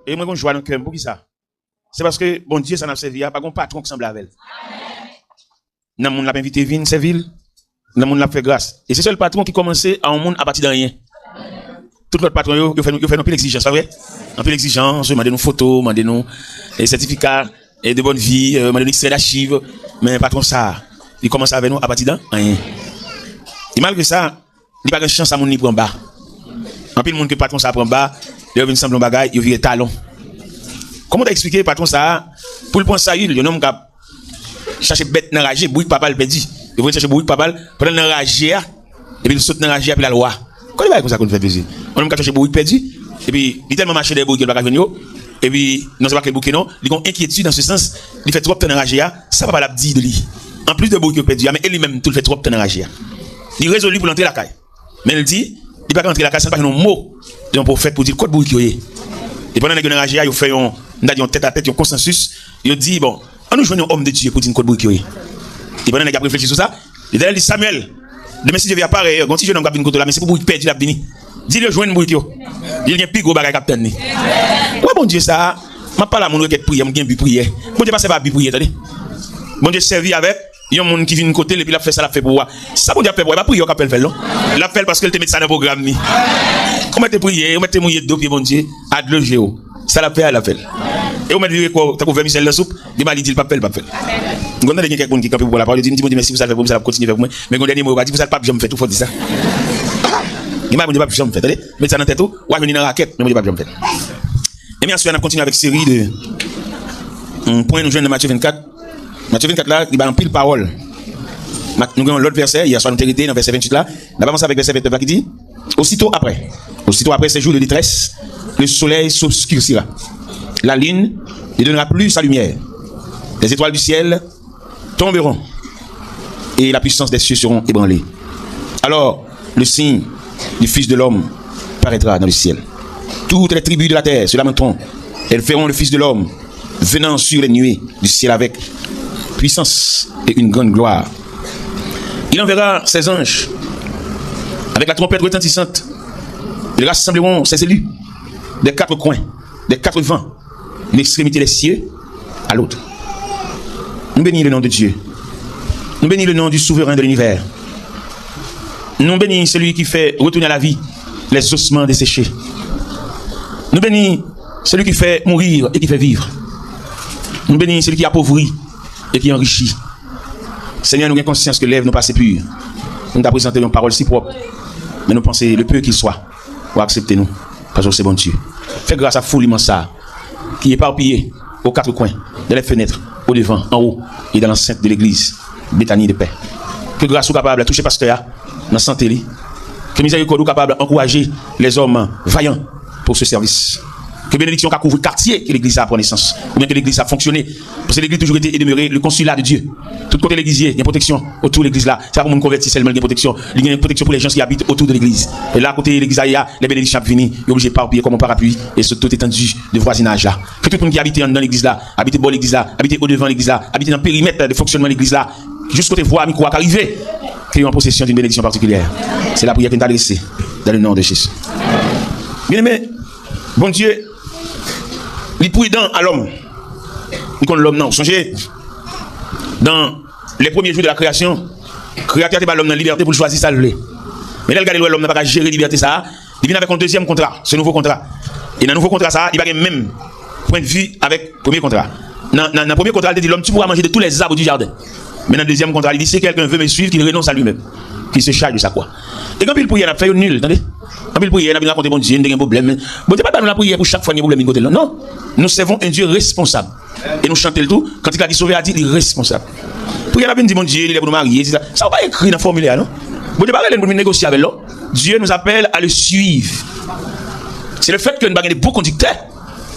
Et moi, je joue dans le cœur. Pour qui ça? C'est parce que, bon Dieu, ça n'a servi à pas un patron qui semble avec elle. Dans le monde, l'a invité, vine, servile. Dans le monde, l'a fait grâce. Et c'est seul patron qui commençait à un monde à partir de rien. Tout l'autre patron, il fait un peu l'exigence, c'est vrai? Un peu l'exigence, demandez nous photos, demandez nous certificats de bonne vie, demandez nous extrait d'archives. Mais patron, ça, il commence avec nous à partir de rien. Et malgré ça, il n'y a pas de chance à mon niveau en bas. En plus, le monde que patron ça prend bas, il vient ensemble en bagaille, il vient talon. Comment t'as expliqué patron ça? Pour le point ça, il y a un homme qui a cherché bête dans la rage, bouille papa le perdu. Il veut chercher bouille papa, pendant la rage, et puis il saute dans la rage, puis la loi. Quand il va comme ça qu'on fait plaisir. On homme qui a cherché bouille perdu, et puis il tellement marché des bouilles qu'il va venir, et puis non c'est pas que bouquet non, il a une inquiétude dans ce sens, il fait trop de temps dans la rage, ça va pas la dire de lui. En plus de bouilles qu'il a perdu, mais lui-même tout le fait trop de temps dans la rage. Il résolu pour entrer la caille. Mais il dit, il va pas rentrer la caille sans pas un mot d'un prophète pour dire quoi de bouille qu'il y a. Et pendant que nous avons fait un tête à tête, un consensus, il dit, bon, on nous joigne un homme de Dieu pour dire quoi de bouille qu'il y a. Et pendant que nous avons réfléchi sur ça, il a dit, Samuel, demain si je vais apparaître, quand si je n'ai pas une côté là, mais c'est pour bouille perdre la béni. Dis-le, joigne bouille qu'il y a. Il y a un pigot bagage capitaine. Ouais, bon Dieu, ça, je ne parle pas à mon requête prière, je ne prière. Bon Dieu, pas bi prière, attendez. Bon Dieu, servi avec. Il y a un monde qui vient de côté et puis il a fait ça, il a fait pour moi. Ça, bon Dieu, il va prier, il va faire, non? Il a fait parce qu'il te met ça dans le programme. Comment tu prier, vous mettez mouillé de dos, puis bon Dieu, à de géo. Ça l'a fait, elle l'a fait. Et vous mettez quoi? Tu as couvert Michel la soupe, il m'a dit, il pas fait. Vous avez quelqu'un qui campe pour la parole, il dit, merci, vous allez faire, vous allez continuer avec moi. Mais mon dernier mot, il dit, vous allez pas, je me fais tout, faut dire ça. Il m'a dit, je me fais, attendez, mettez ça dans tête, ou je venir dans la raquette, mais je me dis, je me fais. Et bien sûr, on a continué avec série de points nous jeunes de Matthieu 24. Matthieu 24 là, il va en pile parole. Nous avons l'autre verset, il y a soit l'autorité dans le verset 28 là. On va commencer avec le verset 29 là qui dit, aussitôt après ces jours de détresse, le soleil s'obscurcira. La lune ne donnera plus sa lumière. Les étoiles du ciel tomberont. Et la puissance des cieux seront ébranlées. Alors, le signe du Fils de l'homme paraîtra dans le ciel. Toutes les tribus de la terre se lamenteront. Elles verront le Fils de l'homme venant sur les nuées du ciel avec puissance et une grande gloire. Il enverra ses anges avec la trompette retentissante. Ils rassembleront ses élus des quatre coins, des quatre vents, une extrémité des cieux à l'autre. Nous bénissons le nom de Dieu. Nous bénissons le nom du souverain de l'univers. Nous bénissons celui qui fait retourner à la vie les ossements desséchés. Nous bénissons celui qui fait mourir et qui fait vivre. Nous bénissons celui qui appauvrit et qui enrichit. Seigneur, nous avons conscience que l'Ève nous passe pure. Nous t'avons présenté une parole si propre. Mais nous pensons le peu qu'il soit pour accepter nous. Parce que c'est bon Dieu. Fais grâce à foule immense qui est éparpillée aux quatre coins, dans les fenêtres, au devant, en haut et dans l'enceinte de l'église. Béthanie de paix. Que grâce soit capable de toucher pasteur dans la santé. Que miséricorde soit capable d'encourager les hommes vaillants pour ce service. Que bénédiction a couvert le quartier que l'église a pris naissance. Ou bien que l'église a fonctionné. Parce que l'église a toujours été et demeuré le consulat de Dieu. Tout côté de l'église, il y a une protection autour de l'église là. C'est pas pour nous convertir seulement, il y a une protection. Il y a une protection pour les gens qui habitent autour de l'église. Et là, à côté de l'église, il y a les bénédictions qui viennent. Il est obligé de parapluyer comme un parapluie. Et ce tout étendu de voisinage là. Que tout le monde qui habite dans l'église là, habite dans l'église là, habite au devant l'église là, habite dans le périmètre de fonctionnement de l'église là, juste côté voie, micro, arriver, qu'il y ait en possession d'une bénédiction particulière. C'est la prière qui est adressée dans le nom de Jésus. Bien aimé, bon Dieu, il est prudent à l'homme. Il connaît l'homme, non. Songez, dans les premiers jours de la création, le créateur n'a pas l'homme dans la liberté pour choisir ça. Mais là, regardez l'homme n'a pas gérer la liberté ça. Il vient avec un deuxième contrat, ce nouveau contrat. Et dans le nouveau contrat, ça, il va avoir le même point de vue avec le premier contrat. Dans le premier contrat, il dit l'homme, tu pourras manger de tous les arbres du jardin. Mais dans le deuxième contrat, il dit si quelqu'un veut me suivre, qu'il renonce à lui-même. Qu'il se charge de sa croix. Et quand il prière, il a fait une nulle, attendez. Quand il prière, il a raconté bon Dieu, il y a un problème. Bon Dieu, pas nous la prière pour chaque fois qu'il y a un problème. Non. Nous servons un Dieu responsable. Et nous chantons le tout. Quand il a dit sauver, il a dit il est responsable. Prière, il a dit bon Dieu, il est pour nous marier. Ça ne va pas écrit dans le formulaire, non? Bon Dieu, il pour nous négocier avec l'homme. Dieu nous appelle à le suivre. C'est le fait que nous avons des beaux conducteurs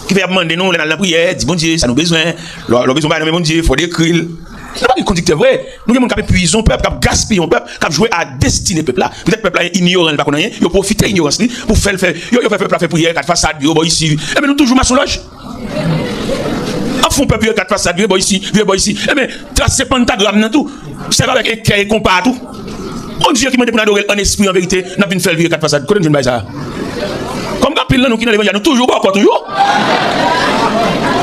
qui viennent demander nous dans la prière, dit bon Dieu, ça nous a besoin. Le besoin de bon Dieu, il faut l'écrire. Nous pas des conducteurs vrai. Nous avons des puisons peuple, qui gaspillent peuple, qui jouer à destiner peuple là. Peut-être peuple là ignorant, pas connaît rien, il profite de l'ignorance pour faire il fait peuple faire prière quatre façades, il ici. Et mais nous toujours maçonnage. En fond peuple quatre façades, il ici. Et mais tracer pentagramme dans tout. C'est avec équerre compas tout. Bon Dieu qui m'a dit pour adorer en esprit en vérité, n'a pas faire vivre quatre façades. Connais-vous ça? Comme capille là nous qui dans l'évangile, nous toujours pas encore toujours.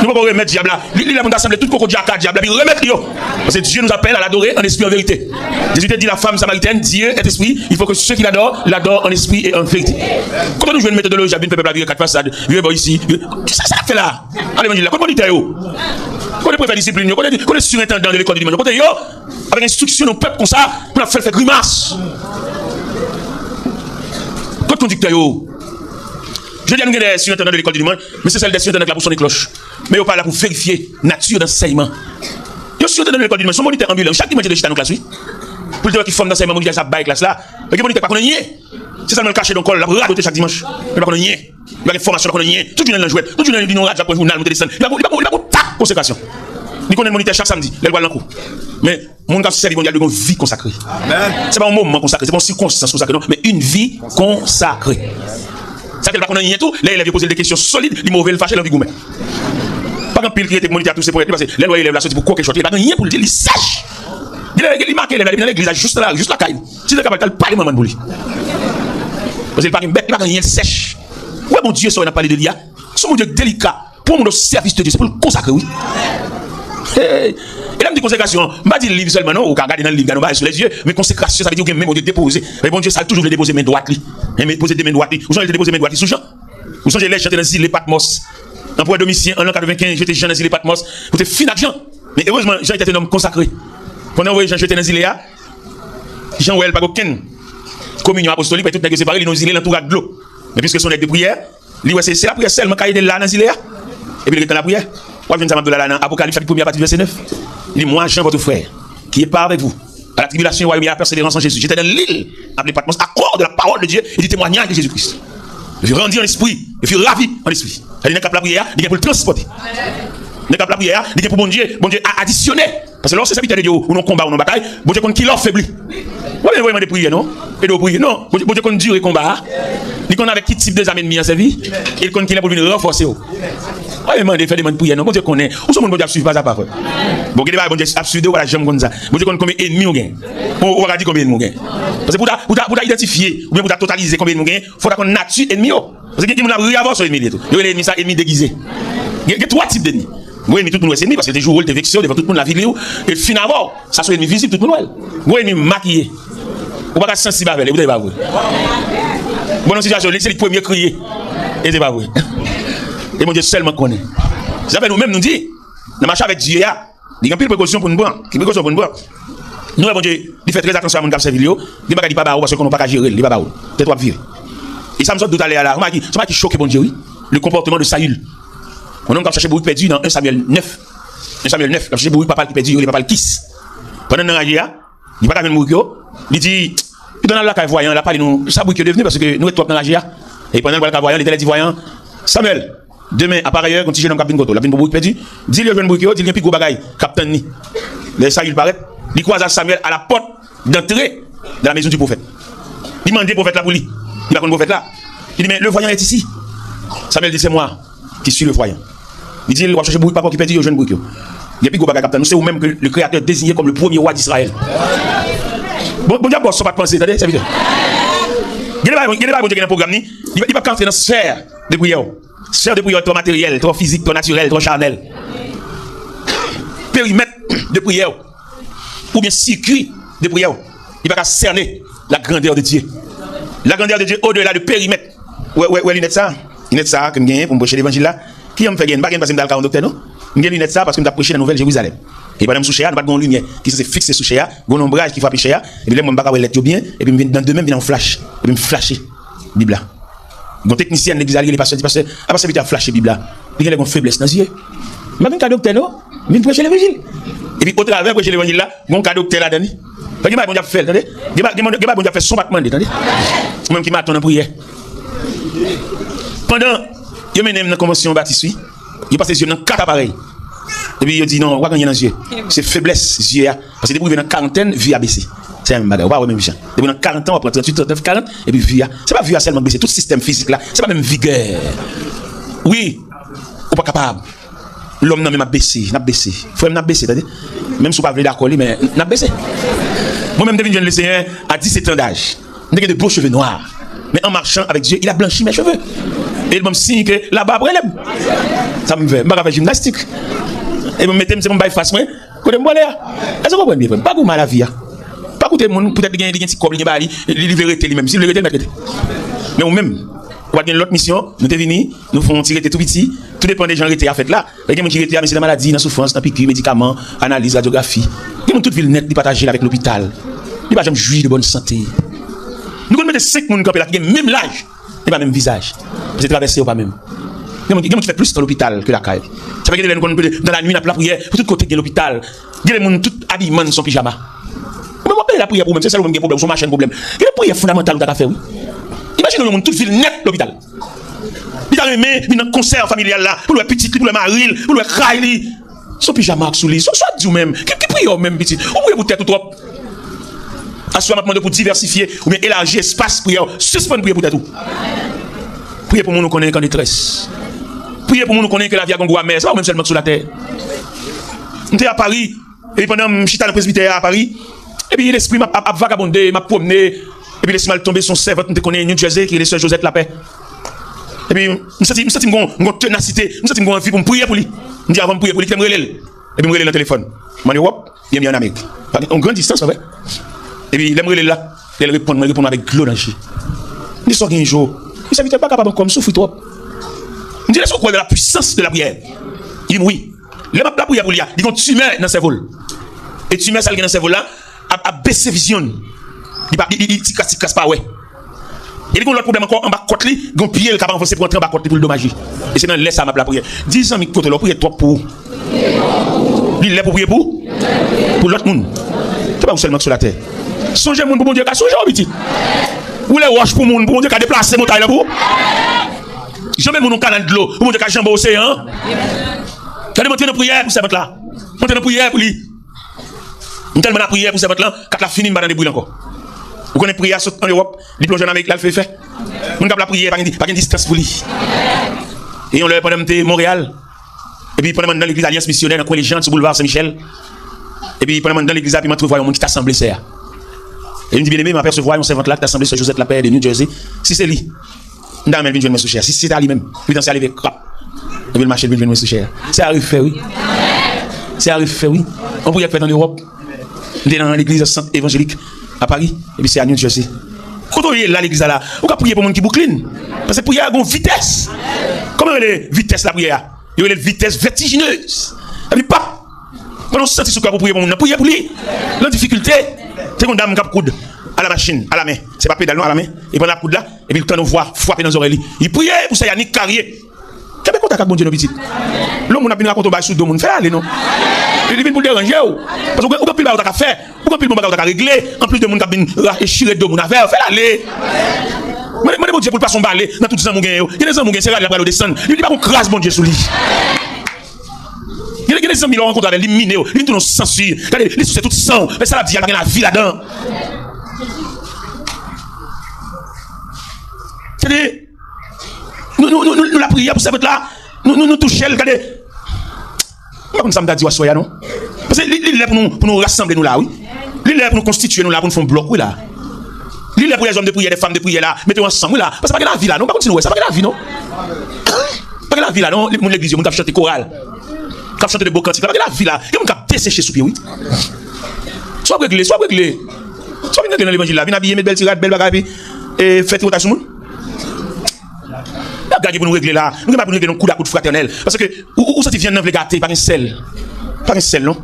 Nous pouvons remettre diable là. Il a assemblé tout le coco diable, puis remettre yo. Parce que Dieu nous appelle à l'adorer en esprit et en vérité. Jésus te dit la femme samaritaine, Dieu est esprit, il faut que ceux qui l'adorent en esprit et en vérité. Quand nous jouons une méthodologie, il y a une peuple à vivre quatre façades, vivre ici. Ça fait là. Allez, l'évangile là. Quand on dit yo, quand on est préfet discipline, quand on est surintendant de l'école du dimanche, quand on yo, avec instruction au peuple comme ça, on a fait grimace. Quand on dit yo, je dis à nous des surintendants de l'école du dimanche, mais c'est celle des surintendants qui a pour sonner cloche. Mais ils sont pas là pour vérifier la nature d'enseignement. Ils sont surintendants de l'école du dimanche, son moniteur ambulant, chaque dimanche de chita dans la classe, oui. Pour dire qu'ils forment d'enseignement, moniteur ça baille classe là. Mais le moniteur pas qu'on nier. C'est ça, nous le cacher dans le col, la radoter chaque dimanche. Mais pas qu'on nier. Il y a une formation qu'on nier. Tout le monde dans le jouet, tout le monde dans le radio, pour le journal, nous descendre. Il va pour ta consécration. Il connaît le moniteur chaque samedi, il va dans le coup. Mais mon gars, c'est une vie consacrée. C'est pas un moment consacré, c'est pas une circonstance consacrée, non, mais une vie consacrée. Ça fait pas qu'on a tout, là il a posé des questions solides, les mauvais, le fâché, l'envie gourmet. Pas qu'un pile qui était moniteur tous ces poètes, parce que les élèves là sorti pour quoi quelque chose, il pas rien pour le dire, il sèche. Il marque les dans l'église juste là, juste la caille. Si tu es capable de parler maman pour lui. Parce qu'il pas une bête, il pas rien, il sèche. Ouais mon Dieu, ça on a parlé de l'IA. C'est mon Dieu délicat pour mon service de Dieu, c'est pour le consacrer, oui. Et là, me dit consécration, je ne pas dire le livre seulement, non, ou regarder dans le livre, on sur les yeux, mais consécration, ça veut dire que même mon Dieu déposer. Mais bon Dieu, ça toujours le déposer main droite, déposer des mains droites, ou sont déposer main droite, sous Jean. Ou sont les chanter dans les Patmos. En point Domitien, en l'an 95, j'étais Jean dans les Patmos, pour te finir Jean. Mais heureusement, Jean était un homme consacré. Pendant que Jean j'étais dans les îles, Jean ou elle pas aucune communion apostolique, parce que tout est séparé, il nous îles l'entourage de l'eau. Mais puisque son acte de prière, c'est la prière seulement qu'il est là dans les îles, et puis il est dans la prière. Moi, je viens de dire dans Apocalypse, chapitre 1, partie verset 9. Il dit, moi, Jean, votre frère, qui est pas avec vous, à la tribulation, et à la persévérance en Jésus. J'étais dans l'île, appelée Patmos, à cause de la parole de Dieu et du témoignage de Jésus-Christ. Je suis rendu en esprit, je suis ravi en esprit. Il n'y a pas la prière, il y a pour le transporter. Il n'y a pas la prière, il y a pour bon Dieu additionner. Parce que lorsque c'est de Dieu, ou non combat, ou non bataille, bon Dieu, qui leur faiblit. Vous avez vraiment des prières, non? Et de prier, non? Bon Dieu, qu'on dure et combat. Il connaît avec quel type de amis ennemis en sa vie, il connaît qu'il est pour venir renforcer. Ouais, mais faire des prières, non? Bon Dieu connaît. Où sont mon Dieu suivre pas ça, pas vrai? Bon, il y a des gens qui voilà, j'aime comme ça. Bon Dieu connaît combien d'ennemis on gagne. On va dire combien d'ennemis on gagne. Parce que pour identifier, ou bien pour totaliser combien d'ennemis on gagne, il faut qu'on nature ennemi. Parce que nous avons rien sur l'ennemi. Il y a l'ennemi, ça, ennemi déguisé. Il y a trois types d'ennemis. Oui, mais tout le monde est ennemi parce que des jours où il est vexé devant tout le monde la vidéo. Et finalement, ça soit ennemi visible, tout le monde. Oui, ennemi maquillé. Ou pas sensible avec, vous n'avez pas vrai. Bonne situation, c'est le premier crier. Et c'est pas vrai. Et mon Dieu seulement connaît. Ça fait nous-mêmes nous dit, dans marche avec Dieu, il y a une précaution pour nous prendre. Qui précaution pour nous prendre. Nous, mon Dieu, il fait très attention à mon cap servir. Il ne dit pas parce qu'on n'a pas qu'à gérer, il va pas. C'est toi virer. Et ça me sort tout à l'heure là. Ça m'a qui choqué, mon Dieu, oui. Le comportement de Saül. On a cherché beaucoup perdu dans 1 Samuel 9. 1 Samuel 9, il a cherché beaucoup papa qui perdu, il papa le kiss. Pendant que il n'y a pas de mourir. Il dit, il donne la caille voyant, il a parlé nous, ça bouille devenu parce que nous sommes dans la GIA. Et pendant que le voyant, il était dit voyant, Samuel, demain, à pareil, quand tu jeune homme capitaine Goto, la peine pour bouille perdu, dis-le jeune bouille, dis-le plus gros bagaille, capitaine ni. Les Saül paraît, il croise à Samuel à la porte d'entrée de la maison du prophète. Il demande le prophète là pour lui. Il va contre le prophète là. Il dit, mais le voyant est ici. Samuel dit, c'est moi qui suis le voyant. Il dit, il va chercher beaucoup papa qui perd au jeune bouquet. Il y a plus gros capitaine. Nous c'est vous-même que le Créateur désigné comme le premier roi d'Israël. Bon Dieu, ça va pas penser, attendez, c'est vite. Il n'y a pas bon Dieu qui a un programme, il va pas entrer dans la sphère de prière. Sphère de prière trop matérielle, trop physique, trop naturelle, trop charnelle. Périmètre de prière, ou bien circuit de prière, il va pas cerner la grandeur de Dieu. La grandeur de Dieu au-delà du périmètre. Ouais, il est ça. Il est ça, que je gagne pour me prêcher l'évangile là. Qui me fait gagner? Pas parce que je suis dans le docteur, non? Je gagne ça parce que je prêché la nouvelle Jérusalem. Et pendant que je suis sous nous pas de lumière qui se fixe sous Chéa, un ombrage qui frappe Chéa, et puis là, je ne vais pas lettre bien, et puis dans deux mêmes, il y a un flash, et puis je flasher Bible là. Mon technicien de l'église, il est passé, à passer vite à flasher Bible là. Il y a une faiblesse dans les yeux. Je viens un docteur, non? Je viens prêcher l'évangile. Et puis au travers de prêcher l'évangile là, mon cadeau docteur là, attendez. Parce que je vais faire, attendez. Je vais faire son battement, attendez. Moi qui m'attends en prière. Pendant, je mène dans la convention baptiste, il passe les yeux dans 4 appareils. Et puis il dit non, on va gagner dans les yeux. C'est faiblesse, yeux. Parce que depuis dans quarantaine, vie a baissé. C'est un bagage, on va même vision. Depuis dans 40 ans, on prend 38, 39, 40, et puis vie a. C'est pas vie a seulement baissé, tout système physique là, c'est pas même vigueur. Oui, on pas capable. L'homme n'a même baissé, n'a baissé. Faut même baissé, c'est-à-dire, même si on pas voulu d'accord, mais n'a baissé. Moi-même, devine jeune le Seigneur à 17 ans d'âge. Il a de beaux cheveux noirs. Mais en marchant avec Dieu, il a blanchi mes cheveux. Et je me signe que là-bas, après, ça me fait. Je vais faire gymnastique. Et je me mets mon bail face, moi. Quand je me vois là, est-ce que vous comprenez bien? Pas comme la vie. Pas comme tout le monde, peut-être qu'il y a un petit cob, il y a un petit même. Si le vérité, mais nous-mêmes, on va gagner l'autre mission, nous sommes venus, nous faisons tirer tout petit. Tout dépend des gens qui étaient à fait là. Il y a des gens qui étaient à la maladie, dans la souffrance, dans la piqûre, médicaments, analyse, radiographie. Ils ont toute ville nette, ils partagent avec l'hôpital. Ils ne pas jamais jouir de bonne santé. Nous connaissons 5 personnes qui ont même l'âge, et pas même visage. Vous êtes traversé ou pas même. Il y a des gens qui font plus dans l'hôpital que la caille. Ça veut dire que dans la nuit, la prière, pour tout côté de l'hôpital, il y a des gens qui tout habillement dans son pyjama. Mais moi, la prière pour même, c'est ça le problème, son machin problème. Il y a une prière fondamentale que tu fait, oui. Imaginez le monde, toute ville nette l'hôpital. Il a aimé, il y a un concert familial là, pour le petit, pour le mari, pour le craille, son pyjama sous lui, soit du même, qui prie même petit, ou pouvez vous tête ou trop. Assoir maintenant pour diversifier, ou bien élargir l'espace prière, suspendre prière pour tête tout. Priez pour nous nous connaître en détresse. Priez pour nous nous connaître que la vie a gongo à mer, c'est pas même seulement sur la terre. On était à Paris, et pendant que je suis dans le presbytère à Paris, et puis l'esprit m'a vagabondé, m'a promené, et puis laisse mal tomber son servant, on te connaît New Jersey, qui est le sœur Josette Lapé. Et puis, je me sens une ténacité, je me sens une envie pour me prier pour lui. Je me dis avant de prier pour lui, je me relève. Et puis, je me relève dans le téléphone. Je me dis, hop, il est mis en Amérique. En grande distance, c'est vrai. Et puis, il me relève là, il répond avec gloire dans le chien. Je me dis, un jour, il ne s'est pas capable de souffrir trop. Je me dis, laisse-moi croire de la puissance de la prière. Il dit, oui. La prière pour lui, il dit, tu mets dans le cerveau. Et tu mets ça dans le cerveau là, à baisser vision. Il ne casse pas, ouais. Et il y a l'autre problème encore en bas de côte, il y a un pied qui a avancé pour entrer en bas de côte pour le dommager. Et c'est dans le laisse à ma prière. 10 ans, côté là, prier trop pour. Il est pour prier pour l'autre monde. C'est pas seulement sur la terre. Songez monde pour mon Dieu, songez au petit. Ou les roches pour mon Dieu qui a déplacé mon taille là pour. Jamais mon canal de l'eau, pour mon Dieu qui a jambé l'océan. Quand on monte dans prière pour cette là. Monte dans prière pour lui. On tellement la prière pour cette là, quand la fini, on va dans des bouilles encore. Vous connaissez prière en Europe, les plongeurs en Amérique, là, le fait. On a la prière, pas de distance pour lui. Et on l'a pendant Montréal. Et puis pendant dans l'église Alliance Missionnaire, dans les gens sur le boulevard Saint-Michel. Et puis pendant dans l'église, puis on trouve un monde qui t'a assemblé, c'est. Et il me dit, bien aimé, m'apercevoir, on s'invente là, qui t'a assemblé sur Josette Lapé de New Jersey. Si c'est lui, on a même une jeune sous cher. Si c'est à lui-même, puis dans c'est arrivé, crap. Et puis le marché de une sous cher. C'est arrivé, oui. C'est arrivé, oui. On pourrait faire en Europe. On est dans l'église Sainte Évangélique à Paris, et puis c'est à New Jersey. Quand on est là, l'église là, on va prier pour les gens qui bouclinent. Parce que la prière a une vitesse. Comment est la vitesse la prière? Il y a une vitesse vertigineuse. Et puis pas. Quand on se sent sur quoi pour prier pour les gens, prier pour lui. La difficulté, c'est qu'on dame cap coude à la machine, à la main. C'est pas pédale, à la main. Et pendant la coude là, et puis le temps de voir, frapper dans les oreilles. Il priait pour ça, il y a Nick Carrier. Quel est le contact avec mon Dieu, nos petits? L'homme, on a bien raconté au bail sous deux, on fait aller, non? Il vient pour déranger. Parce qu'on a plus de choses à faire. On a plus de choses à régler. En plus de monde qui vient échirer de monde à faire. Fais aller. Moi, mon Dieu, pour ne pas s'en baller dans tout ça, mon gars. Il y a des hommes qui sont là pour descendre. Il dit pas qu'on crasse mon Dieu sous lui. Il y a des hommes qui l'ont rencontré avec les minés. Ils ont censure. Regardez, les sous, c'est tout sang. Mais ça, la vie, il y a la vie là-dedans. C'est-à-dire, nous la prière pour cette là. Nous touchons, regardez. Pas comme ça me dit à soya non parce que il est pour nous rassembler nous là oui il est pour nous constituer nous là pour nous faire un bloc oui là il est pour les hommes de prière les femmes de prière là mettez ensemble là parce que pas que la vie là non pas continuer ça pas que la vie non pas que la vie là non mon église on cap chanter chorale cap chanter de beaux cantiques pas que la vie là on cap dessécher sous pied oui soit régler soit venir dans l'évangile là venir habiller mettre belle tirade belle bagaille et faites rotation monde gagner pour nous régler là, nous ne pouvons pas nous régler un coup de fraternel. Parce que, où ça vient de gâter par un sel? Par un sel, non?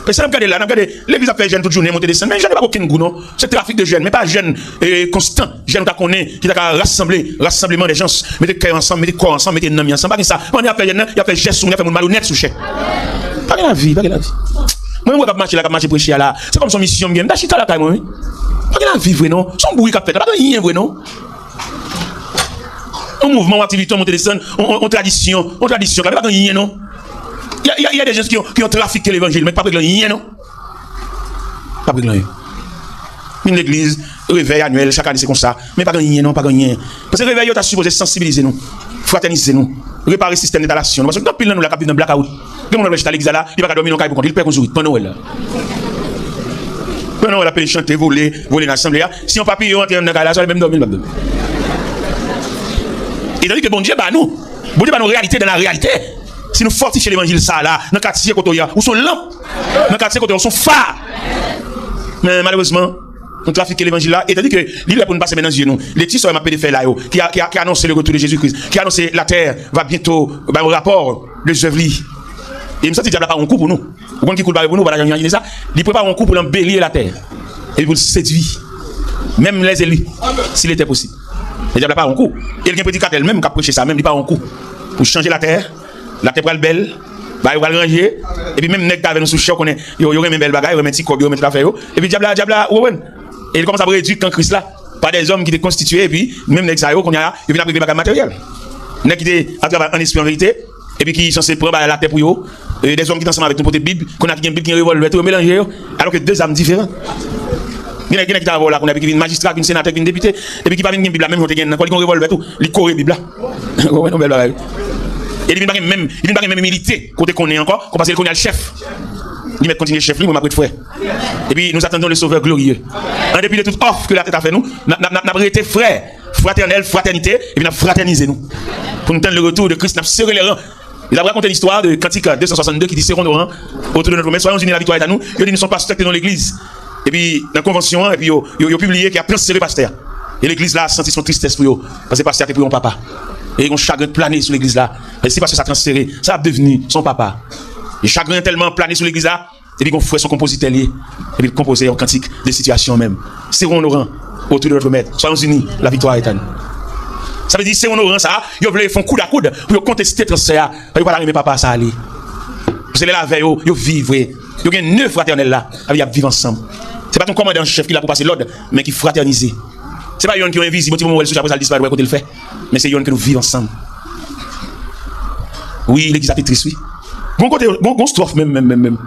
Parce que regardez là, regardez, l'église a fait jeune toute journée, monter des scènes, mais jeune n'a pas aucun goût, non? C'est trafic de jeunes, mais pas jeunes constant. Jeunes qu'on connaît, qui t'a rassemblement des gens, mettez cœur ensemble, mettez corps ensemble, mettez noms ensemble, pas ça. On a fait jeune, il a fait geste, il a fait mon malhonnête sous chèque. Pas que la vie, pas que la vie. Moi, je vais marcher là, marcher prêcher là. C'est comme son mission, bien, d'achiter là, moi. Pas que la vie, vrai, non? Son bruit qu'a fait, pas que rien, vrai, non? Un mouvement, une activité, on descend, on tradition, pas rien, non? Il y a des gens qui ont trafiqué l'évangile, mais pas rien, non? Pas rien. Une église, réveil annuel, chaque année c'est comme ça, mais pas rien, non, pas rien. Parce que le réveil, tu as supposé sensibiliser nous, fraterniser nous, réparer le système d'installation. Parce que quand pile nous la capite dans blackout, quand on va à l'église là, il va pas dormir dans le caille pour compte, il perd qu'on joue, pendant Noël là. Pendant Noël, appelle chanter, voler dans l'assemblée. Si on papier, on entre dans le caille là, ça va même dormir, Et tandis que bon Dieu, bah nous réalité dans la réalité. Si nous fortifions l'évangile, ça là, dans le quartier Kotoya, où sont lampes, dans le quartier Kotoya, où sont phares. Mais malheureusement, on trafique l'évangile là, et tandis que l'île pour nous passer maintenant dans nous, les petits soeurs m'appellent faire là, qui a annoncé le retour de Jésus-Christ, qui a annoncé la terre va bientôt, au rapport de œuvres. Et il me semble que diable pas un coup pour nous. Vous comprenez qui coule pour nous, voilà, imaginer ça. Il prépare un coup pour l'embellir la terre. Et pour le séduire. Même les élus, s'il était possible. Le diable pas un coup. Et quelqu'un prédicateur même qui a prêché ça, même il pas un coup. Pour changer la terre pour le belle, bah il va le ranger. Et puis même nèg avec nous sous choc, on est, il y aurait même belle bagaille, il remet petit coq, il remet l'affaire. Et puis diable, ouais. Et il commence à réduire quand Christ là, par des hommes qui étaient constitués, et puis même nèg ça, qu'on y a, il vient avec des bagages matériels. Nèg qui était à travers un esprit en vérité, et puis qui sont censés prendre la terre pour eux. Et des hommes qui sont ensemble avec une petite Bible, qu'on a qui une Bible qui revolve, tout mélangé, alors que deux âmes différentes. Il y a qui est là, qu'on a qui vient magistrat, qui sénateur, qui député, et puis qui va venir une Bible, même quand il revolve tout, il corrige Bible là. Et il vient même militer, côté qu'on est encore, qu'on passe qu'on a le chef. Il met continuer chef, lui, mon frère. Et puis nous attendons le Sauveur glorieux. En dépit de toute offre que la tête a fait nous, nous avons été frères, fraternel, fraternité, et puis nous avons fraternisé nous. Pour nous tenir le retour de Christ, nous avons serré les rangs. Il a raconté l'histoire de Cantique 262 qui dit serrons nos rangs autour de notre promesse, soyons unis, la victoire est à nous. Il dit nous ne sommes pas sectés dans l'église. Et puis dans la convention, et puis il a publié qu'il a transféré pasteur. Et l'église là a senti son tristesse pour eux, parce que pasteur était pour son papa. Et ils ont chagrin plané sur l'église là. Et c'est parce que ça a transféré, ça a devenu son papa. Et chagrin tellement plané sur l'église là, et puis qu'on fait son compositeur lié, et puis il composait en cantique des situations même. Serrons nos rangs autour de notre maître, soyons unis, la victoire est à nous. Ça veut dire serrons nos rangs ça, ils veulent faire coude à coude pour contester transfert, ils pas arriver papa ça aller. Parce que là veille, ils vivent, ils ont 9 fraternels là, ils vivent ensemble. C'est pas ton commandant chef qui l'a pour passer l'ordre, mais qui fraternise. C'est pas yon qui est invisible, tu vois, après ça disparaît, côté le fait. Mais c'est yon que nous vivons ensemble. Oui, l'église a été triste, oui. Bon côté, bon strophe même.